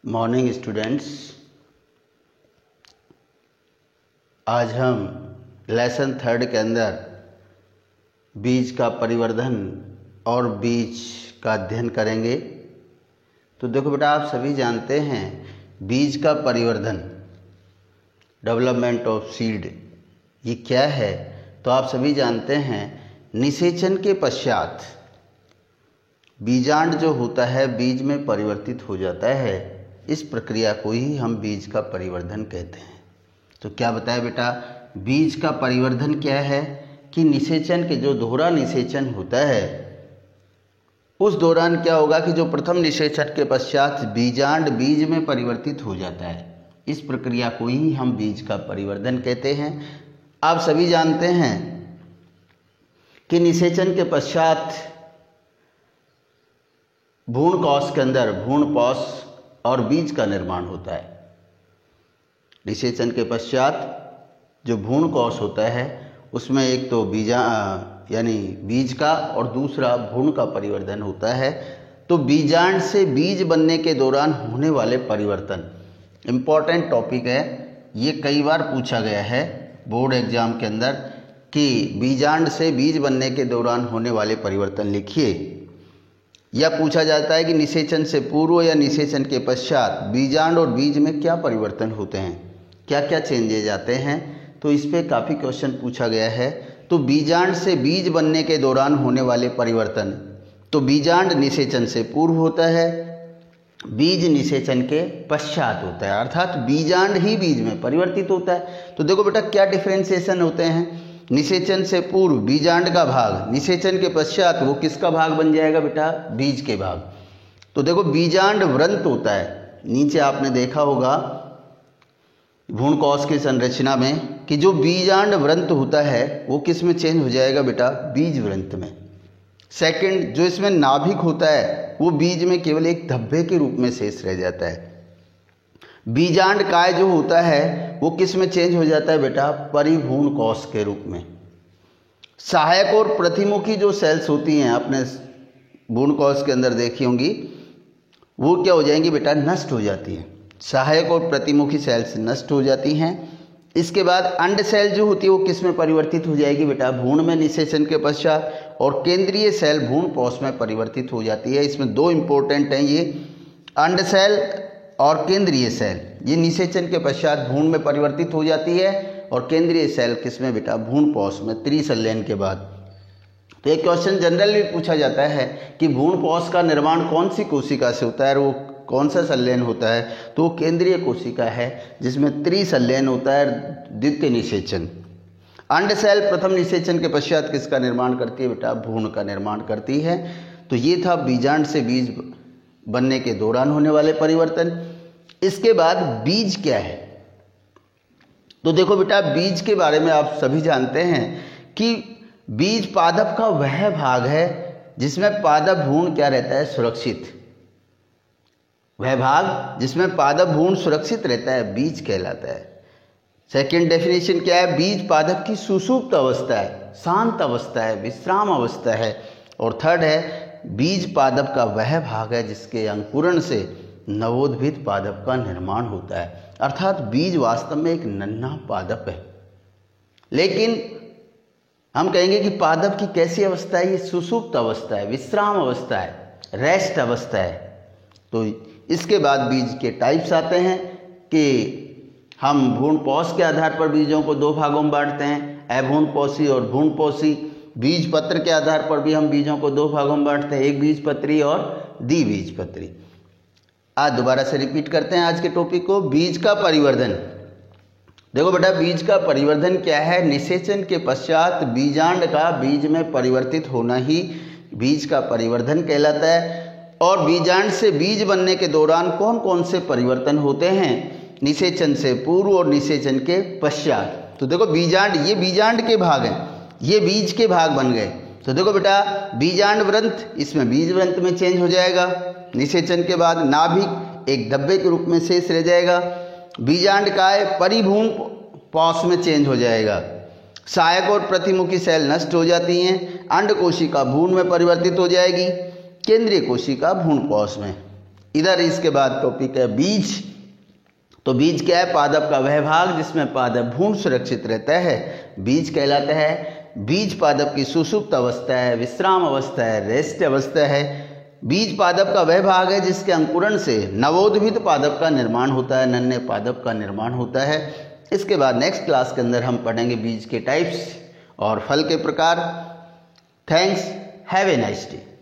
Morning students, आज हम lesson 3 के अंदर बीज का परिवर्धन और बीज का अध्ययन करेंगे। तो देखो बेटा, आप सभी जानते हैं बीज का परिवर्धन, डेवलपमेंट ऑफ सीड, ये क्या है। तो आप सभी जानते हैं निषेचन के पश्चात बीजांड जो होता है बीज में परिवर्तित हो जाता है। इस प्रक्रिया को ही हम बीज का परिवर्धन कहते हैं। तो क्या बताया बेटा, बीज का परिवर्धन क्या है कि निषेचन के जो दोहरा निषेचन होता है उस दौरान क्या होगा कि जो प्रथम निषेचन के पश्चात बीजांड बीज में परिवर्तित हो जाता है। इस प्रक्रिया को ही हम बीज का परिवर्धन कहते हैं। आप सभी जानते हैं कि निषेचन के पश्चात भ्रूण कोश के अंदर भ्रूणपोष और बीज का निर्माण होता है। निषेचन के पश्चात जो भ्रूण कोश होता है उसमें एक तो बीज का और दूसरा भ्रूण का परिवर्धन होता है। तो बीजांड से बीज बनने के दौरान होने वाले परिवर्तन इम्पॉर्टेंट टॉपिक है। ये कई बार पूछा गया है बोर्ड एग्जाम के अंदर कि बीजांड से बीज बनने के दौरान होने वाले परिवर्तन लिखिए, या पूछा जाता है कि निषेचन से पूर्व या निषेचन के पश्चात बीजांड और बीज में क्या परिवर्तन होते हैं, क्या क्या चेंजेज आते हैं। तो इस पे काफ़ी क्वेश्चन पूछा गया है। तो बीजांड से बीज बनने के दौरान होने वाले परिवर्तन, तो बीजांड निषेचन से पूर्व होता है, बीज निषेचन के पश्चात होता है, अर्थात बीजांड ही बीज में परिवर्तित होता है। तो देखो बेटा, क्या डिफरेंशिएशन होते हैं। निषेचन से पूर्व बीजांड का भाग, निषेचन के पश्चात वो किसका भाग बन जाएगा बेटा, बीज के भाग। तो देखो, बीजांड व्रंत होता है। नीचे आपने देखा होगा भ्रूण कोश की संरचना में कि जो बीजांड व्रंत होता है वो किस में चेंज हो जाएगा बेटा, बीज व्रंत में। सेकंड, जो इसमें नाभिक होता है वो बीज में केवल एक धब्बे के रूप में शेष रह जाता है। बीजांड काय जो होता है वो किस में चेंज हो जाता है बेटा, परिभ्रूण कोश के रूप में। सहायक और प्रतिमुखी जो सेल्स होती हैं आपने भ्रूण कोश के अंदर देखी होंगी, वो क्या हो जाएंगी बेटा, नष्ट हो जाती हैं। सहायक और प्रतिमुखी सेल्स नष्ट हो जाती हैं। इसके बाद अंड सेल जो होती है वो किस में परिवर्तित हो जाएगी बेटा, भ्रूण में निषेचन के पश्चात। और केंद्रीय सेल भ्रूणपोष में परिवर्तित हो जाती है। इसमें दो इंपॉर्टेंट हैं, ये अंड सेल और केंद्रीय सेल। ये निषेचन के पश्चात भ्रूण में परिवर्तित हो जाती है और केंद्रीय सेल किस में बेटा, भ्रूणपोष में, त्रिसंलयन के बाद। तो एक क्वेश्चन जनरल भी पूछा जाता है कि भ्रूणपोष का निर्माण कौन सी कोशिका से होता है और वो कौन सा संलयन होता है। तो वो केंद्रीय कोशिका है जिसमें त्रिसंलयन होता है, द्वितीय निषेचन। अंड सेल प्रथम निषेचन के पश्चात किसका निर्माण करती है बेटा, भ्रूण का निर्माण करती है। तो ये था बीजांड से बीज बनने के दौरान होने वाले परिवर्तन। इसके बाद बीज क्या है। तो देखो बेटा, बीज के बारे में आप सभी जानते हैं कि बीज पादप का वह भाग है जिसमें पादप भ्रूण क्या रहता है, सुरक्षित। वह भाग जिसमें पादप भ्रूण सुरक्षित रहता है बीज कहलाता है। सेकंड डेफिनेशन क्या है, बीज पादप की सुषुप्त अवस्था है, शांत अवस्था है, विश्राम अवस्था है। और थर्ड है, बीज पादप का वह भाग है जिसके अंकुरण से नवोद्भिद पादप का निर्माण होता है। अर्थात बीज वास्तव में एक नन्हा पादप है, लेकिन हम कहेंगे कि पादप की कैसी अवस्था है, ये सुषुप्त अवस्था है, विश्राम अवस्था है, रेस्ट अवस्था है। तो इसके बाद बीज के टाइप्स आते हैं कि हम भ्रूणपोष के आधार पर बीजों को दो भागों में बांटते हैं, अभ्रूणपोषी और भ्रूणपोषी। बीज पत्र के आधार पर भी हम बीजों को दो भागों में बांटते हैं, एक बीजपत्री और द्विबीजपत्री। आज दोबारा से रिपीट करते हैं आज के टॉपिक को, बीज का परिवर्धन। देखो बेटा, बीज का परिवर्धन क्या है, निषेचन के पश्चात बीजांड का बीज में परिवर्तित होना ही बीज का परिवर्धन कहलाता है। और बीजांड से बीज बनने के दौरान कौन कौन से परिवर्तन होते हैं, निषेचन से पूर्व और निषेचन के पश्चात। तो देखो, बीजांड, ये बीजांड के भाग हैं, ये बीज के भाग बन गए। तो देखो बेटा, बीजांड व्रंत, इसमें बीज व्रंत में चेंज हो जाएगा। निषेचन के बाद नाभिक एक धब्बे के रूप में शेष रह जाएगा। बीजांड काय परिभ्रूण पोष में चेंज हो जाएगा। सहायक और प्रतिमुखी सेल नष्ट हो जाती हैं। अंड कोशिका भ्रूण में परिवर्तित हो जाएगी, केंद्रीय कोशिका भ्रूणपोष में। इधर इसके बाद टॉपिक है बीज। तो बीज क्या है? पादप का वह भाग जिसमें पादप भ्रूण सुरक्षित रहता है, बीज कहलाता है। बीज पादप की सुषुप्त अवस्था है, विश्राम अवस्था है, रेस्ट अवस्था है। बीज पादप का वह भाग है जिसके अंकुरण से नवोद्भिद पादप का निर्माण होता है, नन्हे पादप का निर्माण होता है। इसके बाद नेक्स्ट क्लास के अंदर हम पढ़ेंगे बीज के टाइप्स और फल के प्रकार। Thanks, have a nice day.